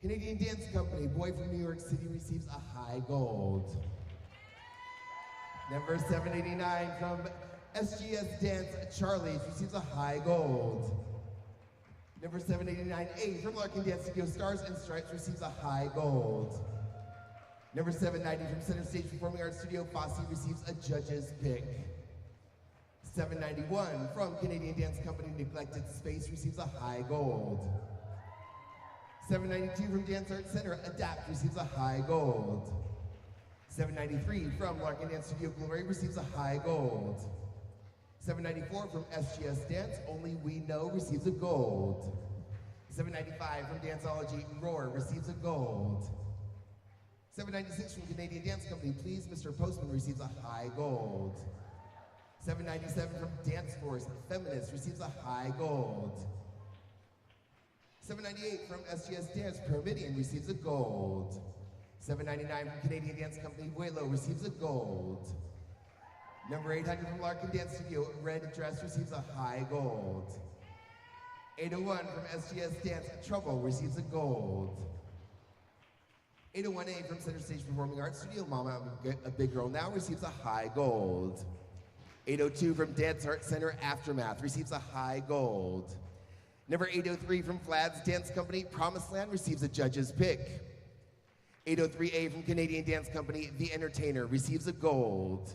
Canadian Dance Company, Boy from New York City receives a high gold. Number 789 from SGS Dance, Charlie's receives a high gold. Number 789A from Larkin Dance Studio, Stars and Stripes receives a high gold. Number 790 from Center Stage Performing Arts Studio, Fosse receives a judge's pick. 791 from Canadian Dance Company, Neglected Space receives a high gold. 792 from Dance Arts Center, Adapt receives a high gold. 793 from Larkin Dance Studio, Glory receives a high gold. 794 from SGS Dance, Only We Know receives a gold. 795 from Danceology, Roar receives a gold. 796 from Canadian Dance Company, Please Mr. Postman receives a high gold. 797 from Dance Force, Feminist receives a high gold. 798 from SGS Dance, Pyramidion receives a gold. 799 from Canadian Dance Company, Vuelo receives a gold. Number 800 from Larkin Dance Studio, Red Dress receives a high gold. 801 from SGS Dance, Trouble receives a gold. 801A from Center Stage Performing Arts Studio, Mama, a Big Girl Now receives a high gold. 802 from Dance Arts Center, Aftermath receives a high gold. Number 803 from Vlad's Dance Company, Promised Land receives a judge's pick. 803A from Canadian Dance Company, The Entertainer receives a gold.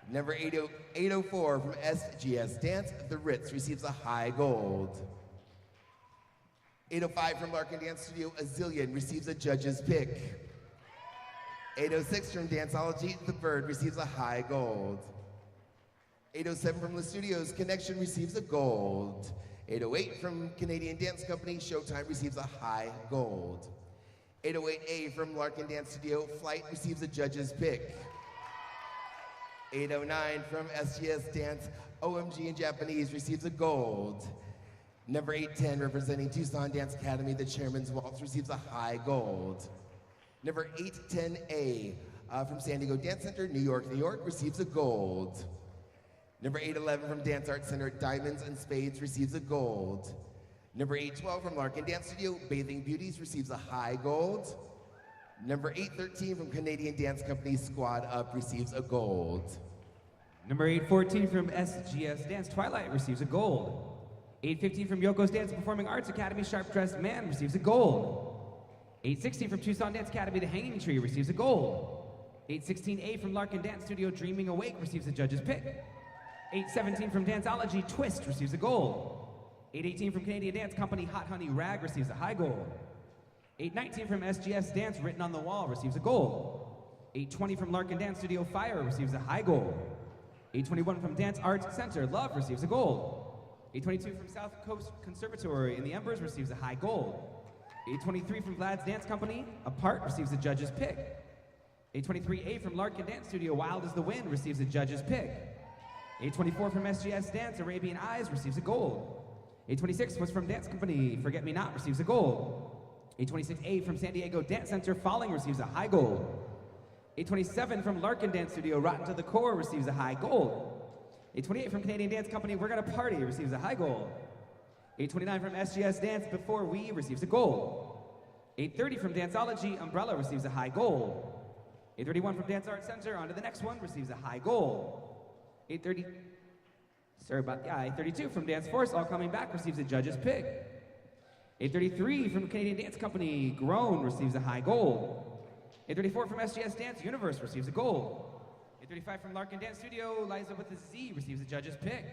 Number 804 from SGS Dance, The Ritz receives a high gold. 805 from Larkin Dance Studio, A Zillion receives a judge's pick. 806 from Danceology, The Bird receives a high gold. 807 from the Studios, Connection receives a gold. 808 from Canadian Dance Company, Showtime receives a high gold. 808A from Larkin Dance Studio, Flight receives a judge's pick. 809 from SGS Dance, OMG in Japanese receives a gold. Number 810 representing Tucson Dance Academy, The Chairman's Waltz receives a high gold. Number 810A from San Diego Dance Center, New York, New York receives a gold. Number 811 from Dance Arts Center, Diamonds and Spades receives a gold. Number 812 from Larkin Dance Studio, Bathing Beauties receives a high gold. Number 813 from Canadian Dance Company, Squad Up receives a gold. Number 814 from SGS Dance, Twilight receives a gold. 815 from Yoko's Dance Performing Arts Academy, Sharp Dressed Man receives a gold. 816 from Tucson Dance Academy, The Hanging Tree receives a gold. 816A from Larkin Dance Studio, Dreaming Awake receives a judge's pick. 817 from Danceology, Twist receives a gold. 818 from Canadian Dance Company, Hot Honey Rag receives a high gold. 819 from SGS Dance, Written on the Wall receives a gold. 820 from Larkin Dance Studio, Fire receives a high gold. 821 from Dance Arts Center, Love receives a gold. 822 from South Coast Conservatory, In the Embers receives a high gold. 823 from Vlad's Dance Company, Apart receives a judge's pick. 823A from Larkin Dance Studio, Wild as the Wind receives a judge's pick. 824 from SGS Dance, Arabian Eyes receives a gold. 826 was from Dance Company, Forget Me Not receives a gold. 826A from San Diego Dance Center, Falling receives a high gold. 827 from Larkin Dance Studio, Rotten to the Core receives a high gold. 828 from Canadian Dance Company, We're Gonna Party receives a high gold. 829 from SGS Dance, Before We receives a gold. 830 from Danceology, Umbrella receives a high gold. 831 from Dance Arts Center, on to the next one, receives a high gold. 832 from Dance Force, All Coming Back receives a judge's pick. 833 from Canadian Dance Company, Groan receives a high gold. 834 from SGS Dance, Universe receives a gold. 835 from Larkin Dance Studio, Liza with a Z receives a judge's pick.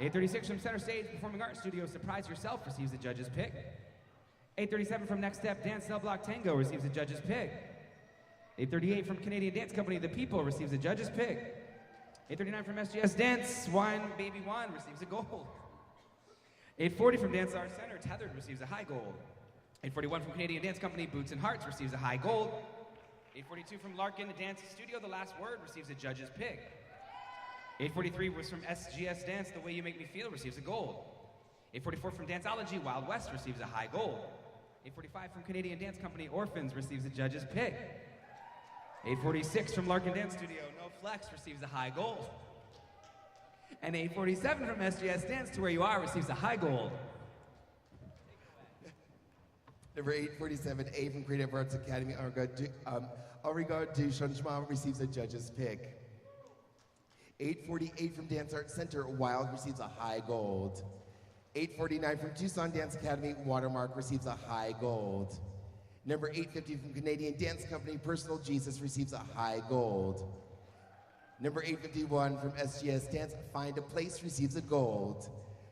836 from Center Stage Performing Arts Studio, Surprise Yourself receives a judge's pick. 837 from Next Step Dance Cell Block Tango receives a judge's pick. 838 from Canadian Dance Company, The People receives a judge's pick. 839 from SGS Dance, Wine Baby One receives a gold. 840 from Dance Arts Center, Tethered receives a high gold. 841 from Canadian Dance Company, Boots and Hearts receives a high gold. 842 from Larkin Dance Studio, The Last Word receives a judge's pick. 843 was from SGS Dance, The Way You Make Me Feel receives a gold. 844 from Danceology, Wild West receives a high gold. 845 from Canadian Dance Company, Orphans receives a judge's pick. 846 from Larkin Dance Studio, No Flex receives a high gold. And 847 from SGS Dance, To Where You Are receives a high gold. Number 847A from Creative Arts Academy, En Regard du Changement receives a judge's pick. 848 from Dance Arts Center, Wild receives a high gold. 849 from Tucson Dance Academy, Watermark receives a high gold. Number 850 from Canadian Dance Company, Personal Jesus receives a high gold. Number 851 from SGS Dance, Find a Place receives a gold.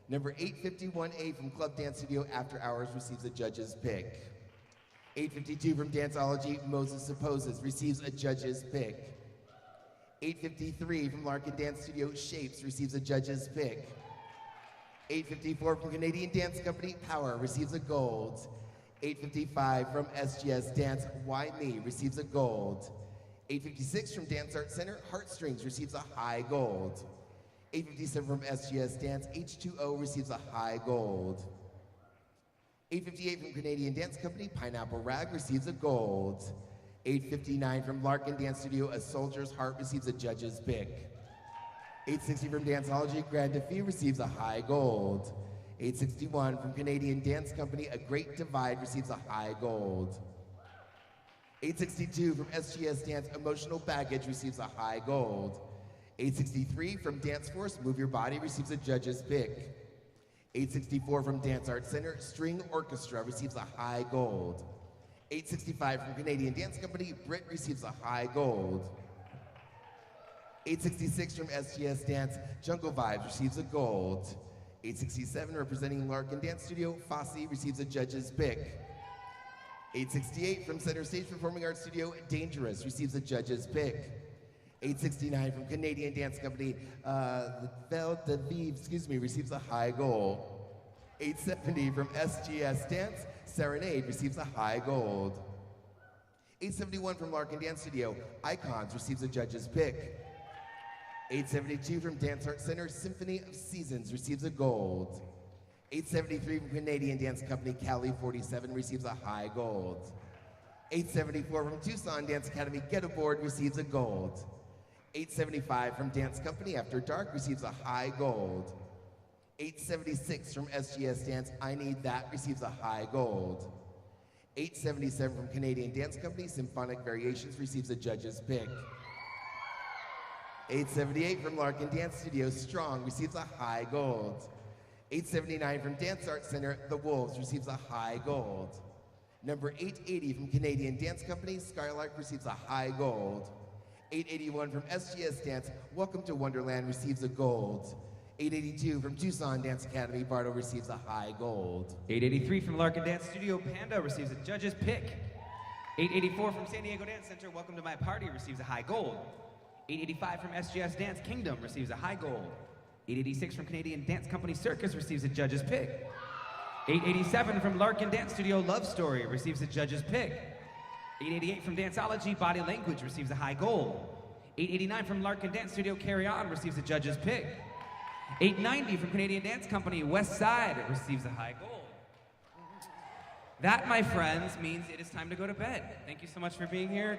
Number 851A from Club Dance Studio, After Hours receives a judge's pick. 852 from Danceology, Moses Supposes receives a judge's pick. 853 from Larkin Dance Studio, Shapes receives a judge's pick. 854 from Canadian Dance Company, Power receives a gold. 855 from SGS Dance, Why Me receives a gold. 856 from Dance Arts Center, Heartstrings receives a high gold. 857 from SGS Dance, H2O receives a high gold. 858 from Canadian Dance Company, Pineapple Rag receives a gold. 859 from Larkin Dance Studio, A Soldier's Heart receives a judge's pick. 860 from Danceology, Grand Defy receives a high gold. 861 from Canadian Dance Company, A Great Divide receives a high gold. 862 from SGS Dance, Emotional Baggage receives a high gold. 863 from Dance Force, Move Your Body receives a judge's pick. 864 from Dance Arts Center, String Orchestra receives a high gold. 865 from Canadian Dance Company, Brit receives a high gold. 866 from SGS Dance, Jungle Vibes receives a gold. 867 representing Larkin Dance Studio, Fosse receives a judge's pick. 868 from Center Stage Performing Arts Studio, Dangerous receives a judge's pick. 869 from Canadian Dance Company, Belle de Vive, receives a high gold. 870 from SGS Dance, Serenade receives a high gold. 871 from Larkin Dance Studio, Icons receives a judge's pick. 872 from Dance Arts Center, Symphony of Seasons receives a gold. 873 from Canadian Dance Company, Cali 47 receives a high gold. 874 from Tucson Dance Academy, Get Aboard receives a gold. 875 from Dance Company, After Dark receives a high gold. 876 from SGS Dance, I Need That receives a high gold. 877 from Canadian Dance Company, Symphonic Variations receives a judge's pick. 878 from Larkin Dance Studio, Strong receives a high gold. 879 from Dance Arts Center, The Wolves receives a high gold. Number 880 from Canadian Dance Company, Skylark receives a high gold. 881 from SGS Dance, Welcome to Wonderland receives a gold. 882 from Tucson Dance Academy, Bardo receives a high gold. 883 from Larkin Dance Studio, Panda receives a judge's pick. 884 from San Diego Dance Center, Welcome to My Party receives a high gold. 885 from SGS Dance Kingdom receives a high gold. 886 from Canadian Dance Company, Circus receives a judge's pick. 887 from Larkin Dance Studio, Love Story receives a judge's pick. 888 from Danceology, Body Language receives a high gold. 889 from Larkin Dance Studio, Carry On receives a judge's pick. 890 from Canadian Dance Company, West Side receives a high gold. That, my friends, means it is time to go to bed. Thank you so much for being here.